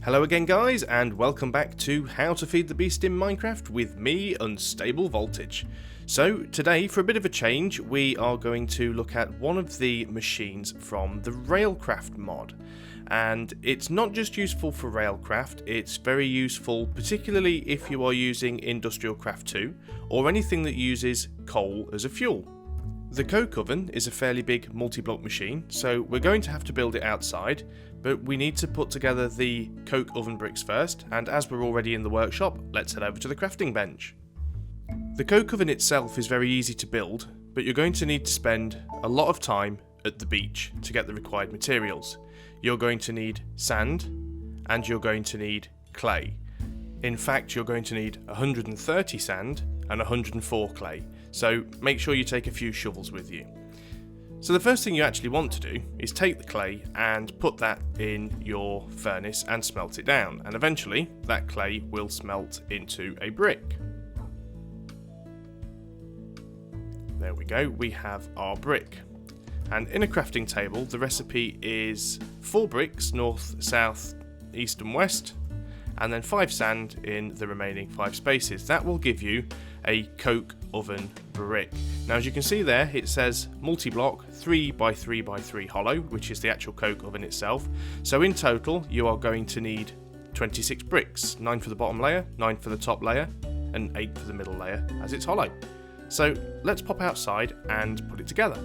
Hello again guys, and welcome back to How to Feed the Beast in Minecraft with me, UnstableVoltage. So today, for a bit of a change, we are going to look at one of the machines from the Railcraft mod. And it's not just useful for Railcraft, it's very useful particularly if you are using Industrial Craft 2 or anything that uses coal as a fuel. The coke oven is a fairly big multi-block machine, so we're going to have to build it outside, but we need to put together the coke oven bricks first, and as we're already in the workshop, let's head over to the crafting bench. The coke oven itself is very easy to build, but you're going to need to spend a lot of time at the beach to get the required materials. You're going to need sand, and you're going to need clay. In fact, you're going to need 130 sand and 104 clay, so make sure you take a few shovels with you. So the first thing you actually want to do is take the clay and put that in your furnace and smelt it down, and eventually that clay will smelt into a brick. There we go, we have our brick. And in a crafting table, the recipe is 4 bricks, north, south, east and west, and then 5 sand in the remaining 5 spaces. That will give you a coke oven brick. Now as you can see there, it says multi-block 3x3x3 hollow, which is the actual coke oven itself. So in total you are going to need 26 bricks, 9 for the bottom layer, 9 for the top layer, and 8 for the middle layer as it's hollow. So let's pop outside and put it together.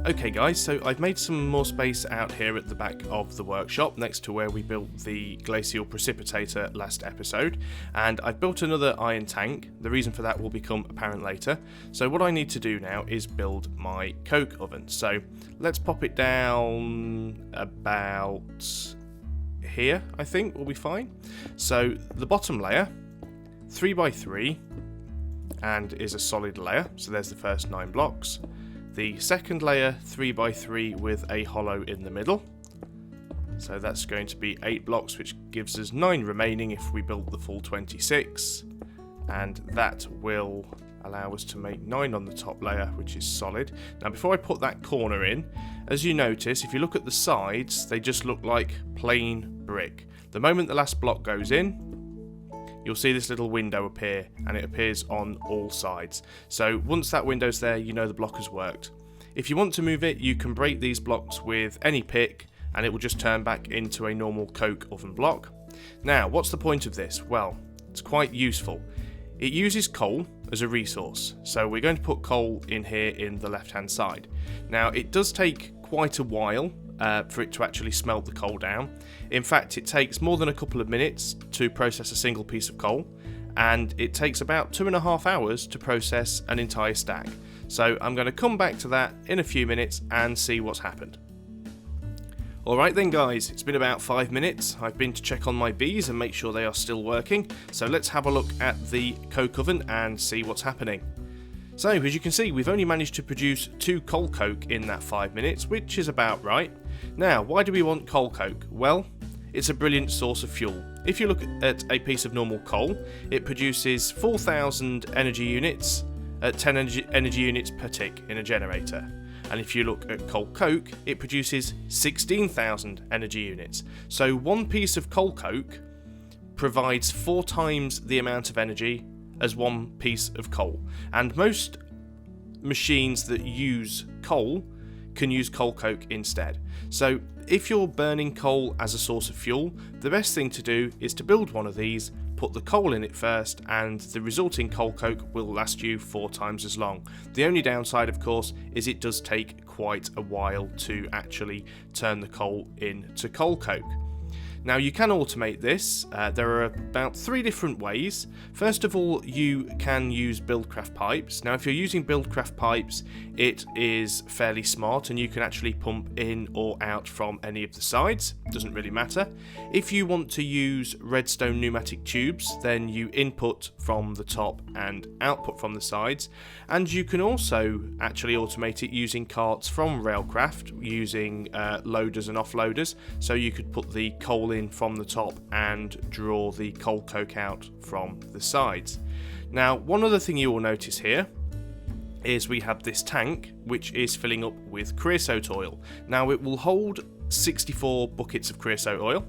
Okay guys, so I've made some more space out here at the back of the workshop next to where we built the glacial precipitator last episode, and I've built another iron tank. The reason for that will become apparent later. So what I need to do now is build my coke oven. So let's pop it down about here, I think will be fine. So the bottom layer, 3x3, and is a solid layer, so there's the first 9 blocks. The second layer, 3x3 with a hollow in the middle. So that's going to be 8 blocks, which gives us 9 remaining if we build the full 26. And that will allow us to make 9 on the top layer, which is solid. Now before I put that corner in, as you notice, if you look at the sides, they just look like plain brick. The moment the last block goes in, you'll see this little window appear, and it appears on all sides. So once that window's there, you know the block has worked. If you want to move it, you can break these blocks with any pick, and it will just turn back into a normal coke oven block. Now, what's the point of this? Well, it's quite useful. It uses coal as a resource, so we're going to put coal in here in the left-hand side. Now, it does take quite a while for it to actually smelt the coal down. In fact, it takes more than a couple of minutes to process a single piece of coal, and it takes about 2.5 hours to process an entire stack. So I'm going to come back to that in a few minutes and see what's happened. Alright then guys, it's been about 5 minutes. I've been to check on my bees and make sure they are still working, so let's have a look at the coke oven and see what's happening. So as you can see, we've only managed to produce 2 coal coke in that 5 minutes, which is about right. Now, why do we want coal coke? Well, it's a brilliant source of fuel. If you look at a piece of normal coal, it produces 4,000 energy units at 10 energy units per tick in a generator. And if you look at coal coke, it produces 16,000 energy units. So one piece of coal coke provides 4 times the amount of energy as one piece of coal. And most machines that use coal can use coal coke instead. So if you're burning coal as a source of fuel, the best thing to do is to build one of these, put the coal in it first, and the resulting coal coke will last you 4 times as long. The only downside, of course, is it does take quite a while to actually turn the coal into coal coke. Now you can automate this. There are about 3 different ways. First of all, you can use Buildcraft pipes. Now if you're using Buildcraft pipes, it is fairly smart and you can actually pump in or out from any of the sides. Doesn't really matter. If you want to use redstone pneumatic tubes, then you input from the top and output from the sides. And you can also actually automate it using carts from Railcraft, using loaders and offloaders. So you could put the coal in from the top and draw the coal coke out from the sides. Now, one other thing you will notice here is we have this tank which is filling up with creosote oil. Now it will hold 64 buckets of creosote oil,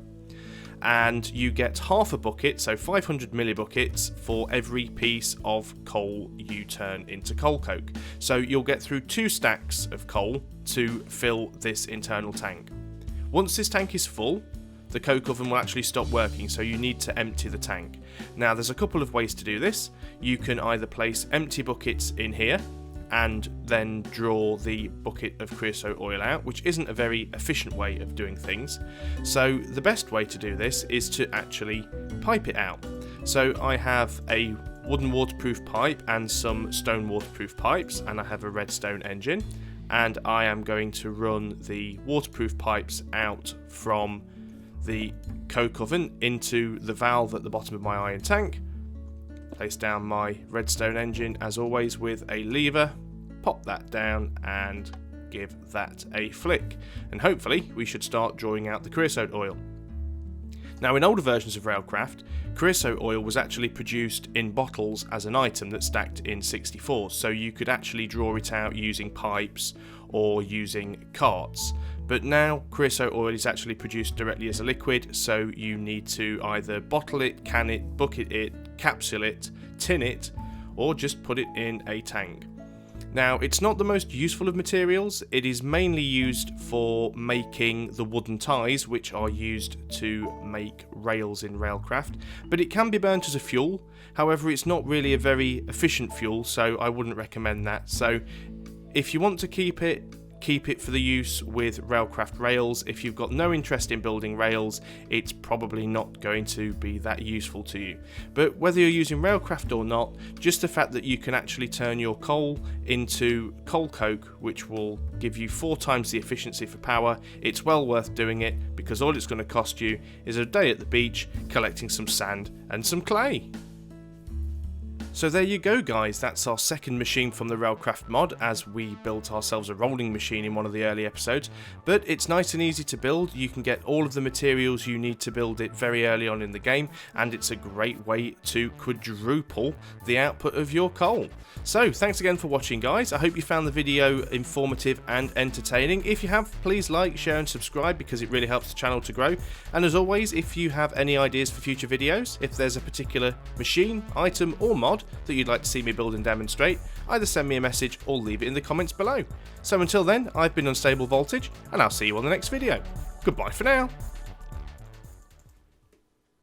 and you get half a bucket, so 500 millibuckets for every piece of coal you turn into coal coke. So you'll get through 2 stacks of coal to fill this internal tank. Once this tank is full, the coke oven will actually stop working, so you need to empty the tank. Now there's a couple of ways to do this. You can either place empty buckets in here and then draw the bucket of creosote oil out, which isn't a very efficient way of doing things. So the best way to do this is to actually pipe it out. So I have a wooden waterproof pipe and some stone waterproof pipes, and I have a redstone engine, and I am going to run the waterproof pipes out from the coke oven into the valve at the bottom of my iron tank. Place down my redstone engine as always with a lever, pop that down and give that a flick, and hopefully we should start drawing out the creosote oil. Now in older versions of Railcraft, creosote oil was actually produced in bottles as an item that stacked in 64, so you could actually draw it out using pipes or using carts. But now creosote oil is actually produced directly as a liquid, so you need to either bottle it, can it, bucket it, capsule it, tin it, or just put it in a tank. Now, it's not the most useful of materials. It is mainly used for making the wooden ties, which are used to make rails in Railcraft, but it can be burnt as a fuel. However, it's not really a very efficient fuel, so I wouldn't recommend that. So if you want to keep it for the use with Railcraft rails. If you've got no interest in building rails, it's probably not going to be that useful to you. But whether you're using Railcraft or not, just the fact that you can actually turn your coal into coal coke, which will give you 4 times the efficiency for power, it's well worth doing it, because all it's going to cost you is a day at the beach collecting some sand and some clay. So there you go guys, that's our second machine from the Railcraft mod, as we built ourselves a rolling machine in one of the early episodes. But it's nice and easy to build, you can get all of the materials you need to build it very early on in the game, and it's a great way to quadruple the output of your coal. So thanks again for watching guys, I hope you found the video informative and entertaining. If you have, please like, share and subscribe, because it really helps the channel to grow. And as always, if you have any ideas for future videos, if there's a particular machine, item or mod that you'd like to see me build and demonstrate, either send me a message or leave it in the comments below. So until then, I've been UnstableVoltage, and I'll see you on the next video. Goodbye for now.